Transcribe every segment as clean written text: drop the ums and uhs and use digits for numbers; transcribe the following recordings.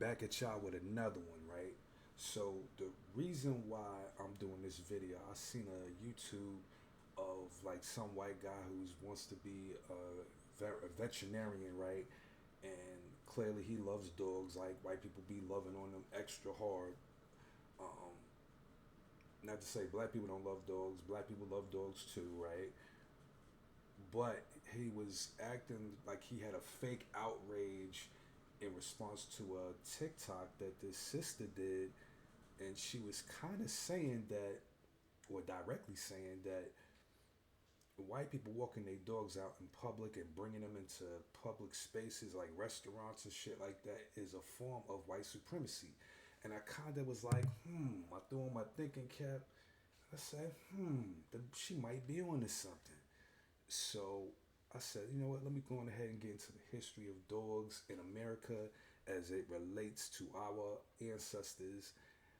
Back at y'all with another one, right? So the reason why I'm doing this video, I seen a YouTube of like some white guy who wants to be a veterinarian, right? And clearly he loves dogs. Like white people be loving on them extra hard. Um, Not to say black people don't love dogs. Black people love dogs too, right? But he was acting like he had a fake outrage in response to a TikTok that this sister did, and she was kind of saying that, or directly saying that, white people walking their dogs out in public and bringing them into public spaces like restaurants and shit like that is a form of white supremacy. And I kind of was like, I threw on my thinking cap. I said, she might be on to something. So I said, you know what? Let me go on ahead and get into the history of dogs in America as it relates to our ancestors.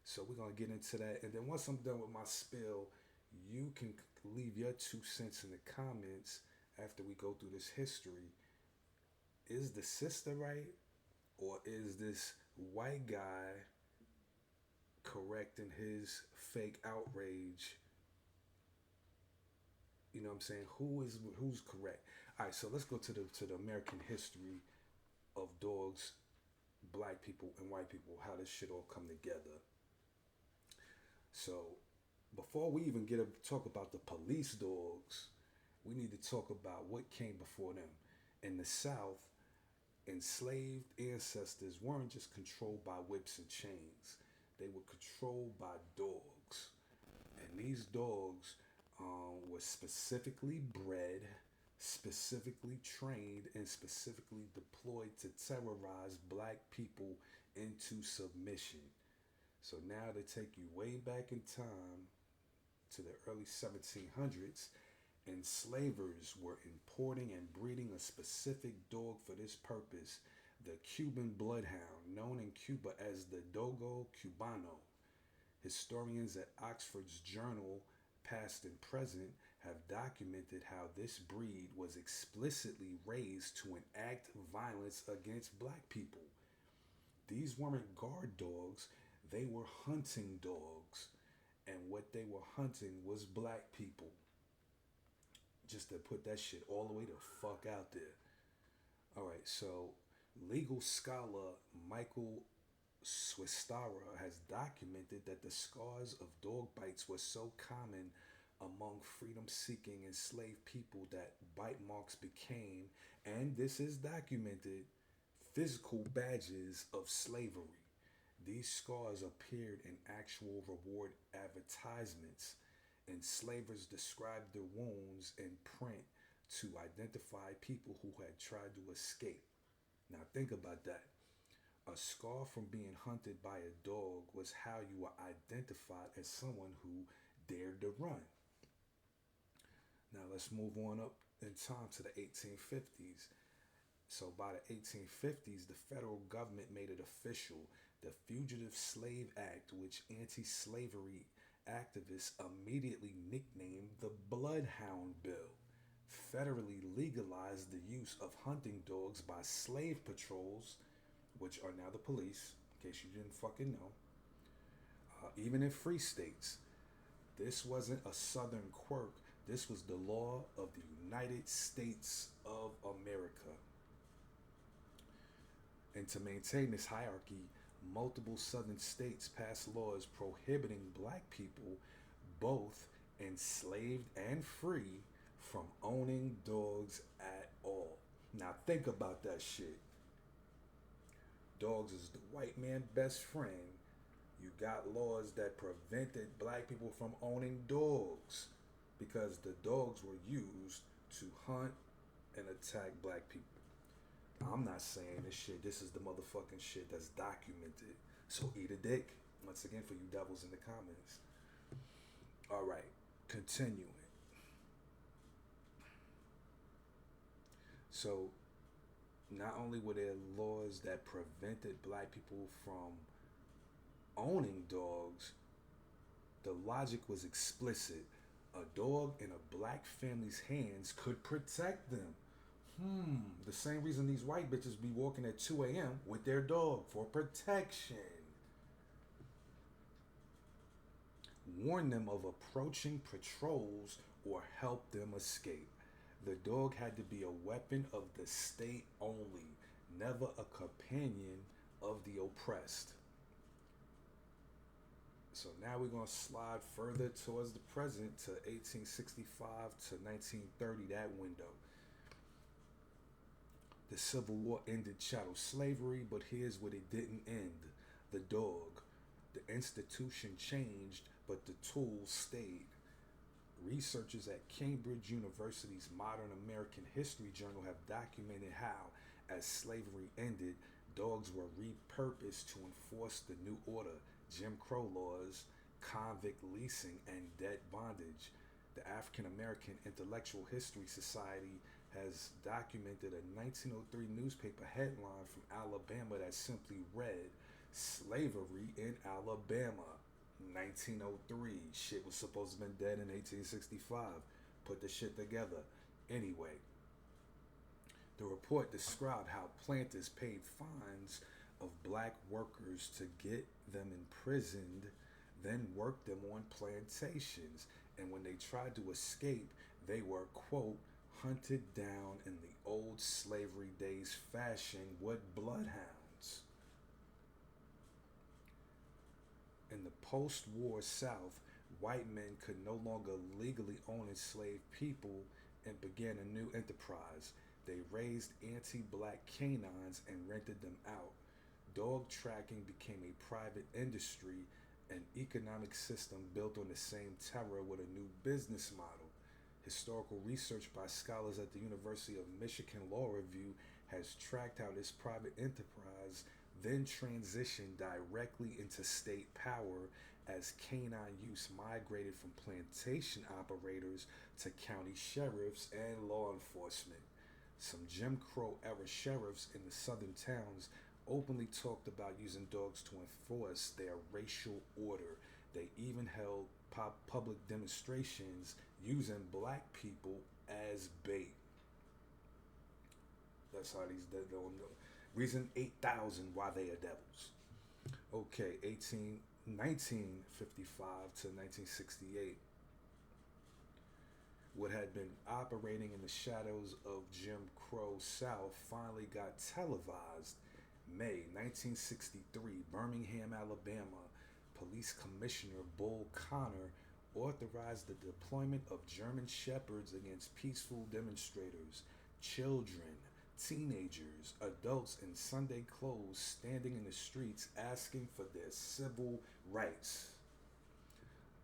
So we're gonna get into that, and then once I'm done with my spill, you can leave your 2 cents in the comments after we go through this history. Is the sister right, or is this white guy correct in his fake outrage? You know what I'm saying? Who's correct? All right, so let's go to the American history of dogs, black people and white people, how this shit all come together. So before we even get to talk about the police dogs, we need to talk about what came before them. In the South, enslaved ancestors weren't just controlled by whips and chains; they were controlled by dogs, and these dogs were specifically bred, specifically trained, and specifically deployed to terrorize black people into submission. So now they take you way back in time to the early 1700s. Enslavers were importing and breeding a specific dog for this purpose, the Cuban bloodhound, known in Cuba as the Dogo Cubano. Historians at Oxford's journal Past and Present have documented how this breed was explicitly raised to enact violence against black people. These weren't guard dogs, they were hunting dogs. And what they were hunting was black people. Just to put that shit all the way the fuck out there. Alright, so legal scholar Michael Swistara has documented that the scars of dog bites were so common among freedom seeking enslaved people that bite marks became, and this is documented, physical badges of slavery. These scars appeared in actual reward advertisements. Enslavers described their wounds in print to identify people who had tried to escape. Now, think about that. A scar from being hunted by a dog was how you were identified as someone who dared to run. Now, let's move on up in time to the 1850s. So, by the 1850s, the federal government made it official. The Fugitive Slave Act, which anti slavery activists immediately nicknamed the Bloodhound Bill, federally legalized the use of hunting dogs by slave patrols, which are now the police, in case you didn't fucking know, even in free states. This wasn't a southern quirk, this was the law of the United States of America. And to maintain this hierarchy, multiple southern states passed laws prohibiting black people, both enslaved and free, from owning dogs at all. Now think about that shit. Dogs is the white man's best friend. You got laws that prevented black people from owning dogs because the dogs were used to hunt and attack black people. I'm not saying this shit. This is the motherfucking shit that's documented. So eat a dick. Once again, for you devils in the comments. All right, continuing. So, not only were there laws that prevented black people from owning dogs, the logic was explicit. A dog in a black family's hands could protect them. The same reason these white bitches be walking at 2 a.m. with their dog for protection. Warn them of approaching patrols or help them escape. The dog had to be a weapon of the state only, never a companion of the oppressed. So now we're going to slide further towards the present to 1865 to 1930, that window. The Civil War ended chattel slavery, but here's what it didn't end: the dog. The institution changed, but the tools stayed. Researchers at Cambridge University's Modern American History Journal have documented how, as slavery ended, dogs were repurposed to enforce the new order: Jim Crow laws, convict leasing, and debt bondage. The African American Intellectual History Society has documented a 1903 newspaper headline from Alabama that simply read, "Slavery in Alabama, 1903." Shit was supposed to have been dead in 1865. Put the shit together. Anyway, the report described how planters paid fines of black workers to get them imprisoned, then worked them on plantations, and when they tried to escape, they were, quote, hunted down in the old slavery days fashion with bloodhounds. In the post-war South, white men could no longer legally own enslaved people and began a new enterprise. They raised anti-black canines and rented them out. Dog tracking became a private industry, an economic system built on the same terror with a new business model. Historical research by scholars at the University of Michigan Law Review has tracked how this private enterprise then transitioned directly into state power as canine use migrated from plantation operators to county sheriffs and law enforcement. Some Jim Crow era sheriffs in the southern towns openly talked about using dogs to enforce their racial order. They even held public demonstrations using black people as bait. That's how these dead don't know. Reason 8,000 why they are devils. Okay, 1955 to 1968. What had been operating in the shadows of Jim Crow South finally got televised. May 1963, Birmingham, Alabama, Police Commissioner Bull Connor authorized the deployment of German Shepherds against peaceful demonstrators, children, teenagers, adults in Sunday clothes standing in the streets asking for their civil rights.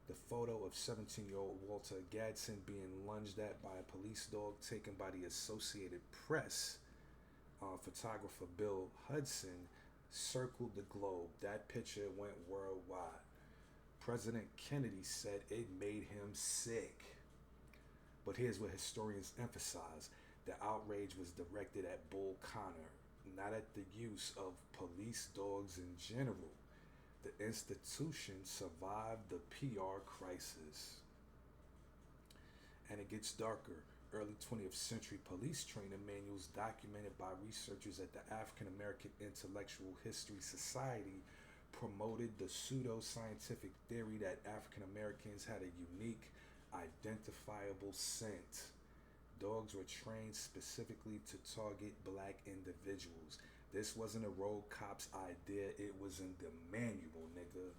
The photo of 17-year-old Walter Gadsden being lunged at by a police dog taken by the Associated Press. Photographer Bill Hudson circled the globe. That picture went worldwide. President Kennedy said it made him sick. But here's what historians emphasize: the outrage was directed at Bull Connor, not at the use of police dogs in general. The institution survived the PR crisis. And it gets darker. Early 20th century police training manuals documented by researchers at the African American Intellectual History Society promoted the pseudo-scientific theory that African Americans had a unique, identifiable scent. Dogs were trained specifically to target black individuals. This wasn't a road cop's idea, it was in the manual, nigga.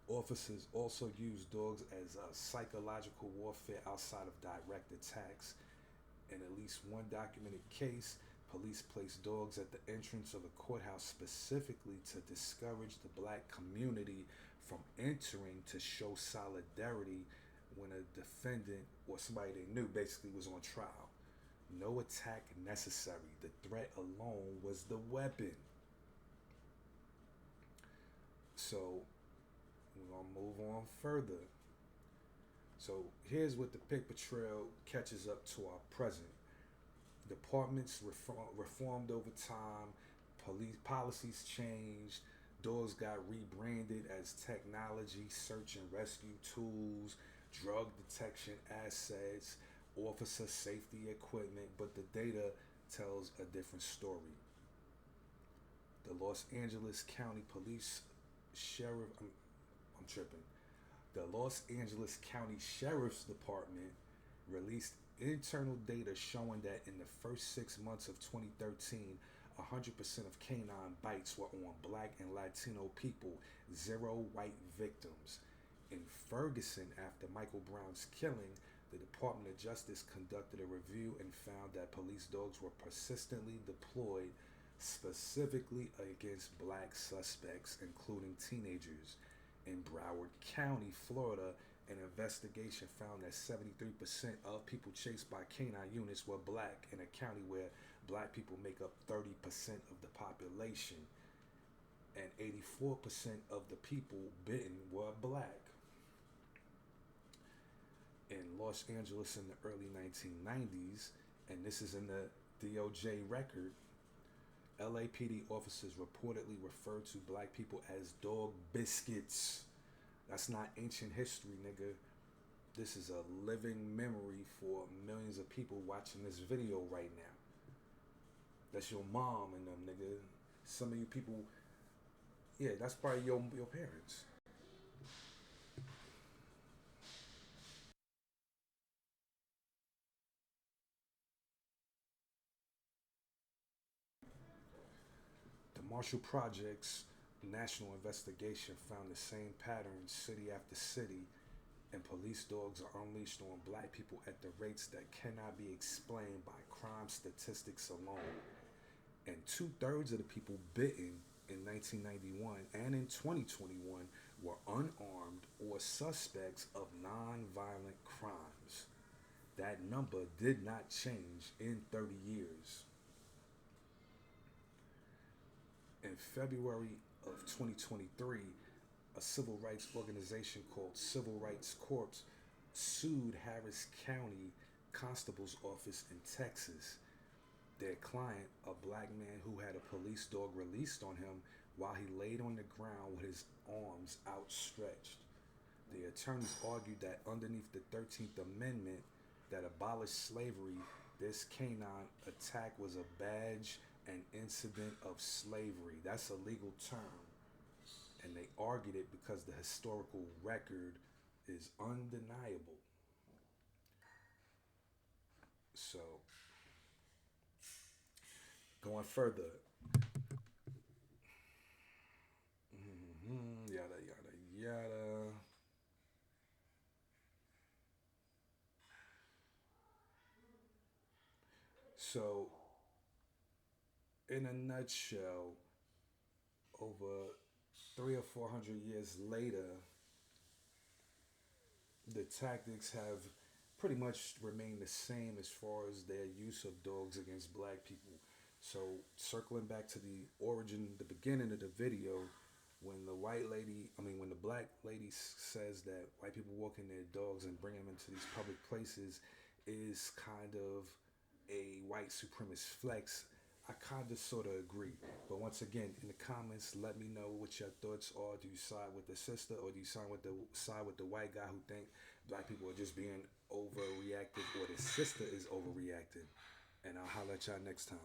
Officers also used dogs as a psychological warfare outside of direct attacks. In at least one documented case, police placed dogs at the entrance of a courthouse specifically to discourage the black community from entering to show solidarity when a defendant or somebody they knew basically was on trial. No attack necessary. The threat alone was the weapon. So, we're going to move on further. So, here's what the paper trail catches up to our present. Departments reformed over time, police policies changed, dogs got rebranded as technology, search and rescue tools, drug detection assets, officer safety equipment, but the data tells a different story. The Los Angeles County Police Sheriff, I'm tripping. The Los Angeles County Sheriff's Department released internal data showing that in the first 6 months of 2013, 100% of canine bites were on black and Latino people, zero white victims. In Ferguson, after Michael Brown's killing, the Department of Justice conducted a review and found that police dogs were persistently deployed specifically against black suspects, including teenagers. In Broward County, Florida, an investigation found that 73% of people chased by canine units were black in a county where black people make up 30% of the population, and 84% of the people bitten were black. In Los Angeles in the early 1990s, and this is in the DOJ record, LAPD officers reportedly referred to black people as dog biscuits. That's not ancient history, nigga. This is a living memory for millions of people watching this video right now. That's your mom and them, nigga. Some of you people, yeah, that's probably your parents. The Marshall Project's national investigation found the same pattern city after city, and police dogs are unleashed on black people at the rates that cannot be explained by crime statistics alone. And two-thirds of the people bitten in 1991 and in 2021 were unarmed or suspects of non-violent crimes. That number did not change in 30 years. In February of 2023, a civil rights organization called Civil Rights Corps sued Harris County Constable's Office in Texas. Their client, a black man who had a police dog released on him while he laid on the ground with his arms outstretched. The attorneys argued that underneath the 13th Amendment that abolished slavery, this canine attack was a badge and incident of slavery. That's a legal term. And they argued it because the historical record is undeniable. So, going further, yada, yada, yada. So, in a nutshell, over 300 or 400 years later, the tactics have pretty much remained the same as far as their use of dogs against black people. So, circling back to the origin, the beginning of the video, when the white lady, I mean, when the black lady says that white people walk in their dogs and bring them into these public places is kind of a white supremacist flex. I kind of sort of agree. But once again, in the comments, let me know what your thoughts are. Do you side with the sister or do you side with the white guy who think black people are just being overreacted or the sister is overreacted? And I'll holler at y'all next time.